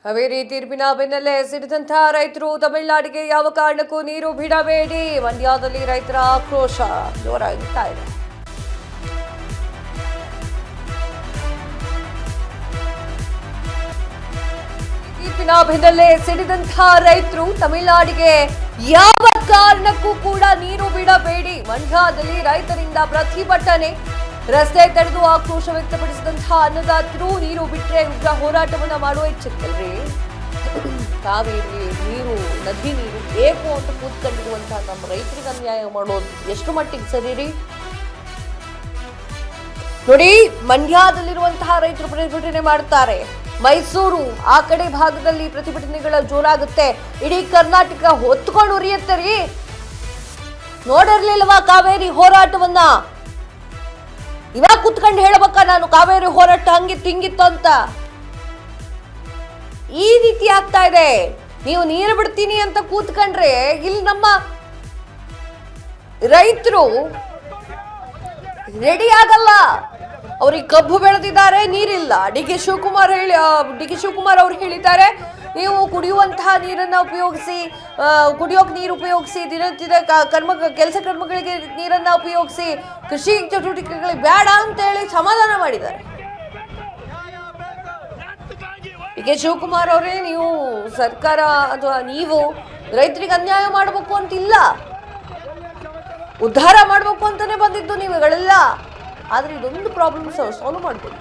ಕಾವೇರಿ ತೀರ್ಪಿನ ಬೆನ್ನಲ್ಲೇ ಸಿಡಿದಂತಹ ರೈತರು ತಮಿಳುನಾಡಿಗೆ ಯಾವ ಕಾರಣಕ್ಕೂ ನೀರು ಬಿಡಬೇಡಿ. ಮಂಡ್ಯದಲ್ಲಿ ರೈತರ ಆಕ್ರೋಶ ಜೋರಾಗುತ್ತಾ ಇದೆ. ತೀರ್ಪಿನ ಬೆನ್ನಲ್ಲೇ ಸಿಡಿದಂತಹ ರೈತರು ತಮಿಳುನಾಡಿಗೆ ಯಾವ ಕಾರಣಕ್ಕೂ ಕೂಡ ನೀರು ಬಿಡಬೇಡಿ. ಮಂಡ್ಯದಲ್ಲಿ ರೈತರಿಂದ ಪ್ರತಿಭಟನೆ, ರಸ್ತೆ ತಡೆದು ಆಕ್ರೋಶ ವ್ಯಕ್ತಪಡಿಸಿದಂತಹ ಅನ್ನದಾತರು ನೀರು ಬಿಟ್ಟರೆ ಉಗ್ರ ಹೋರಾಟವನ್ನ ಮಾಡುವ ಎಚ್ಚರಿಕೆಯಲ್ರಿ. ಕಾವೇರಿ ನೀರು, ನದಿ ನೀರು ಬೇಕು ಅಂತ ಕೂತ್ಕೊಂಡಿರುವಂತಹ ನಮ್ಮ ರೈತರಿಗೆ ಅನ್ಯಾಯ ಮಾಡೋದು ಎಷ್ಟು ಮಟ್ಟಿಗೆ ಸರಿ ರೀ? ನೋಡಿ, ಮಂಡ್ಯದಲ್ಲಿರುವಂತಹ ರೈತರು ಪ್ರತಿಭಟನೆ ಮಾಡ್ತಾರೆ. ಮೈಸೂರು ಆ ಕಡೆ ಭಾಗದಲ್ಲಿ ಪ್ರತಿಭಟನೆಗಳ ಜೋರಾಗುತ್ತೆ. ಇಡೀ ಕರ್ನಾಟಕ ಹೊತ್ಕೊಂಡು ಉರಿಯುತ್ತೆ ರೀ. ನೋಡಿರ್ಲಿಲ್ವಾ ಕಾವೇರಿ ಹೋರಾಟವನ್ನ? ಇವಾಗ ಕುತ್ಕೊಂಡು ಹೇಳ್ಬೇಕ ನಾನು ಕಾವೇರಿ ಹೋರಾಟ ಹಂಗಿತ್ತು ಹಿಂಗಿತ್ತು ಅಂತ? ಈ ರೀತಿ ಆಗ್ತಾ ಇದೆ. ನೀವು ನೀರು ಬಿಡ್ತೀನಿ ಅಂತ ಕೂತ್ಕೊಂಡ್ರೆ ಇಲ್ಲಿ ನಮ್ಮ ರೈತರು ರೆಡಿ ಆಗಲ್ಲ. ಅವ್ರಿಗೆ ಕಬ್ಬು ಬೆಳೆದಿದ್ದಾರೆ, ನೀರಿಲ್ಲ. ಡಿ ಕೆ ಶಿವಕುಮಾರ್ ಅವರು ಹೇಳಿದ್ದಾರೆ, ನೀವು ಕುಡಿಯುವಂತಹ ನೀರನ್ನ ಉಪಯೋಗಿಸಿ, ಕುಡಿಯೋಕೆ ನೀರು ಉಪಯೋಗಿಸಿ, ದಿನನಿತ್ಯದ ಕೆಲಸ ಕರ್ಮಗಳಿಗೆ ನೀರನ್ನ ಉಪಯೋಗಿಸಿ, ಕೃಷಿ ಚಟುವಟಿಕೆಗಳಿಗೆ ಬೇಡ ಅಂತ ಹೇಳಿ ಸಮಾಧಾನ ಮಾಡಿದ್ದಾರೆ. ಡಿ ಕೆ ಶಿವಕುಮಾರ್ ಅವರೇ, ನೀವು ಸರ್ಕಾರ ಅಥವಾ ನೀವು ರೈತರಿಗೆ ಅನ್ಯಾಯ ಮಾಡಬೇಕು ಅಂತಿಲ್ಲ, ಉದ್ಧಾರ ಮಾಡಬೇಕು ಅಂತಾನೆ ಬಂದಿದ್ದು ನೀವುಗಳೆಲ್ಲ. ಆದ್ರೆ ಇದೊಂದು ಪ್ರಾಬ್ಲಮ್ ಸಾಲ್ವ್ ಮಾಡ್ಬೋದು.